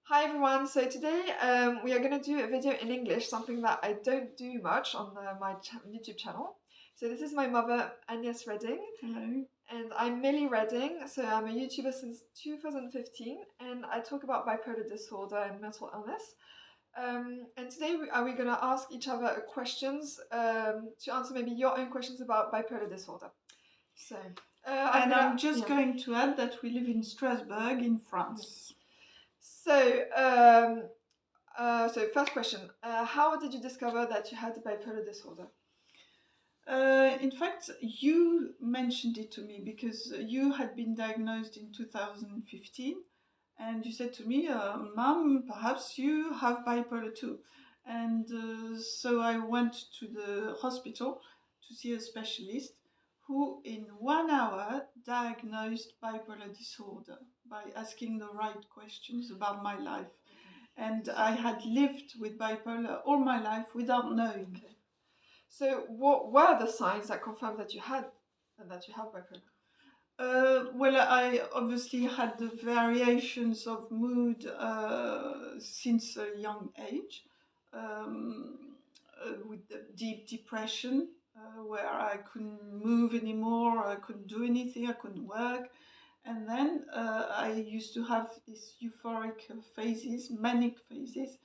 Hi everyone, so today we are going to do a video in English, something that I don't do much on my YouTube channel. So this is my mother, Agnes Redding. Hello. And I'm Millie Redding, so I'm a YouTuber since 2015 and I talk about bipolar disorder and mental illness. And today we are going to ask each other questions to answer maybe your own questions about bipolar disorder. So, I'm just going to add that we live in Strasbourg in France. So, first question, how did you discover that you had bipolar disorder? In fact, you mentioned it to me because you had been diagnosed in 2015 and you said to me, Mom, perhaps you have bipolar too. And so I went to the hospital to see a specialist who in 1 hour diagnosed bipolar disorder by asking the right questions about my life. And I had lived with bipolar all my life without knowing. Okay. So what were the signs that confirmed that you have bipolar? Well, I obviously had the variations of mood since a young age, with the deep depression, where I couldn't move anymore, I couldn't do anything, I couldn't work. And then I used to have these euphoric phases, manic phases,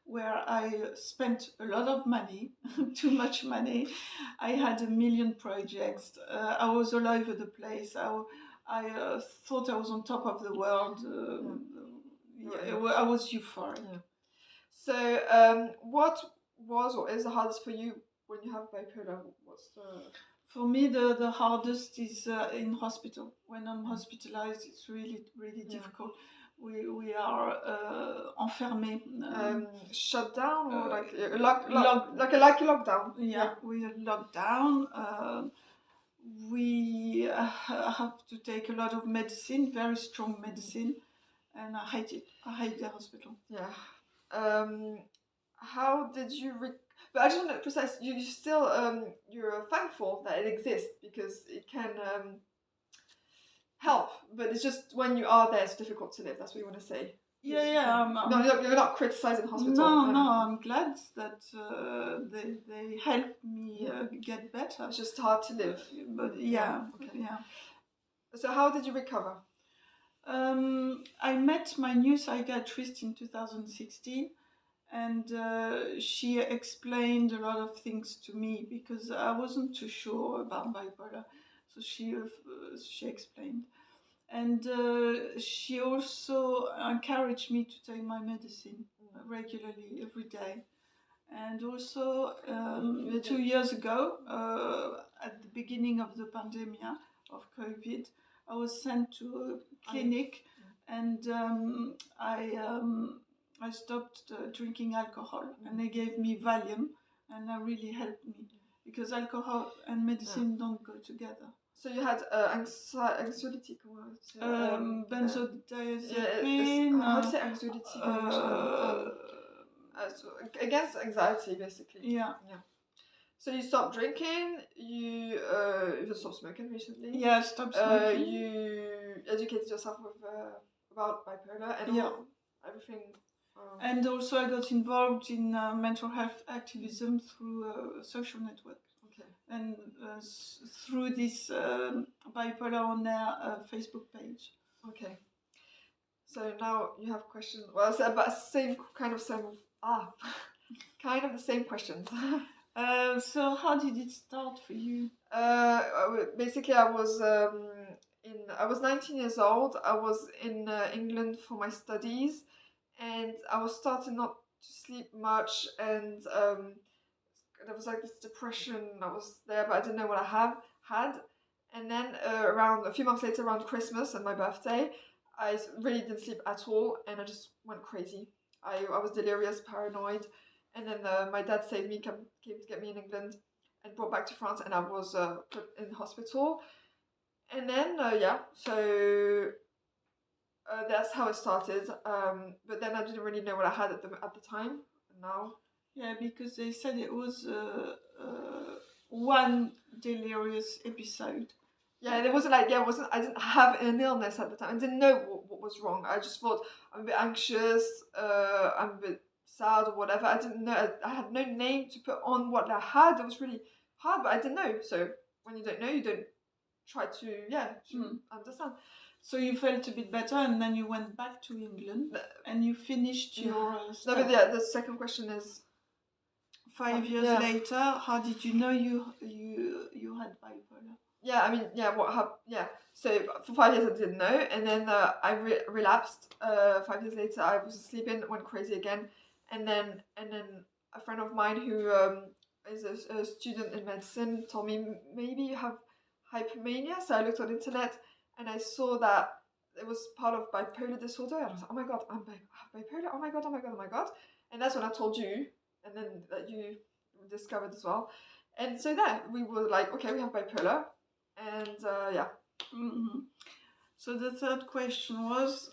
where I spent a lot of money, too much money. I had a million projects. I was all over the place. I thought I was on top of the world. I was euphoric. Yeah. So, what was or is the hardest for you when you have bipolar? For me, the hardest is in hospital. When I'm hospitalized, it's really difficult. We are enfermés. Shut down or like a lockdown? Yeah, we are locked down. We have to take a lot of medicine, very strong medicine, and I hate it. I hate the hospital. Yeah. How did you? But I just want to precise. You still you're thankful that it exists because it can help. But it's just when you are there, it's difficult to live. That's what you want to say. Yeah. You're not criticizing hospital. No, I'm glad that they help me get better. It's just hard to live. But yeah. So how did you recover? I met my new psychiatrist in 2016, and she explained a lot of things to me because I wasn't too sure about bipolar. So she explained. And she also encouraged me to take my medicine regularly, every day. And also, 2 years ago, at the beginning of the pandemic of COVID, I was sent to a clinic and I stopped drinking alcohol and they gave me Valium and that really helped me because alcohol and medicine don't go together. So you had anxiety, benzodiazepine. How do you say anxiety? So against anxiety, basically. Yeah. So you stopped drinking. You even stopped smoking recently. Yeah, I stopped smoking. You educated yourself with about bipolar and everything. And also, I got involved in mental health activism through a social network. Okay. And through this Bipolar on Air Facebook page. Okay. So now you have questions. Well, it's about kind of the same questions. So how did it start for you? Basically, I was 19 years old. I was in England for my studies, and I was starting not to sleep much, and there was like this depression. I was there, but I didn't know what I had. And then around a few months later, around Christmas and my birthday, I really didn't sleep at all, and I just went crazy. I was delirious, paranoid, and then my dad came to get me in England and brought back to France, and I was put in hospital. And then so that's how it started. But then I didn't really know what I had at the time. Now. Yeah, because they said it was one delirious episode. Yeah, and it wasn't like, yeah, it wasn't, I didn't have an illness at the time. I didn't know what was wrong. I just thought I'm a bit anxious, I'm a bit sad or whatever. I didn't know, I had no name to put on what I had. It was really hard, but I didn't know. So when you don't know, you don't try to, yeah, to understand. So you felt a bit better, and then you went back to England, and you finished your No, but study. yeah, the second question is, 5 years later, how did you know you had bipolar? Yeah, I mean, yeah, what happened? Yeah, so for 5 years I didn't know, and then I relapsed. 5 years later, I was sleeping, went crazy again, and then a friend of mine who is a student in medicine told me maybe you have hypomania. So I looked on the internet and I saw that it was part of bipolar disorder. And I was like, oh my god, I have bipolar. Oh my god, oh my god, oh my god. And that's when I told you, and then that you discovered as well. And so there, we were like, okay, we have bipolar. And yeah. Mm-hmm. So the third question was,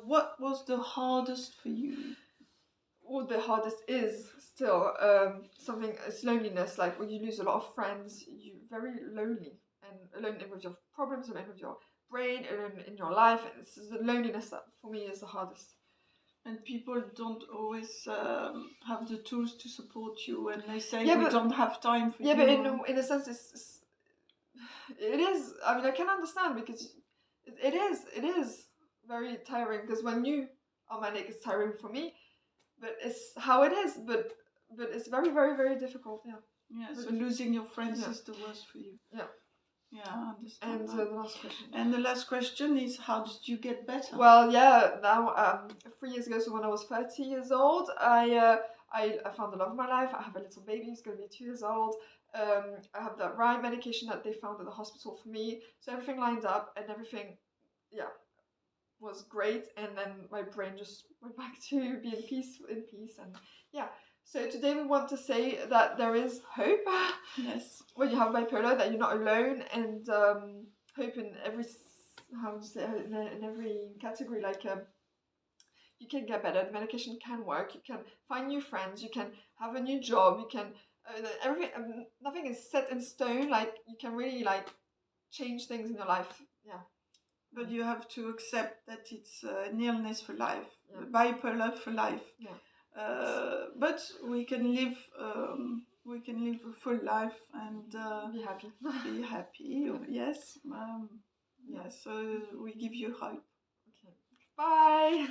what was the hardest for you? What the hardest is still something, it's loneliness. Like when you lose a lot of friends, you're very lonely and alone with your problems, alone with your brain, alone in your life. And this is the loneliness that for me is the hardest. And people don't always have the tools to support you, and they say, Yeah, we but, don't have time for yeah, you. Yeah, but in a sense, it is. I mean, I can understand because it is very tiring. Because when you are manic, it's tiring for me. But it's how it is. But it's very, very, very difficult. Yeah. Yeah. So losing your friends is the worst for you. Yeah. Yeah, I understand. And the last question. And the last question is, how did you get better? Well, yeah. Now, 3 years ago, so when I was 30 years old, I found the love of my life. I have a little baby who's going to be 2 years old. I have the right medication that they found at the hospital for me. So everything lined up and everything, yeah, was great. And then my brain just went back to be in peace, and yeah. So today we want to say that there is hope. Yes. When you have bipolar, that you're not alone, and hope in every, how would you say, in every category. Like you can get better. The medication can work. You can find new friends. You can have a new job. You can everything. Nothing is set in stone. Like you can really like change things in your life. Yeah. But you have to accept that it's an illness for life, bipolar for life. Yeah. But we can live a full life and be happy. Be happy. Yes. Yes. So we give you hope. Okay. Bye.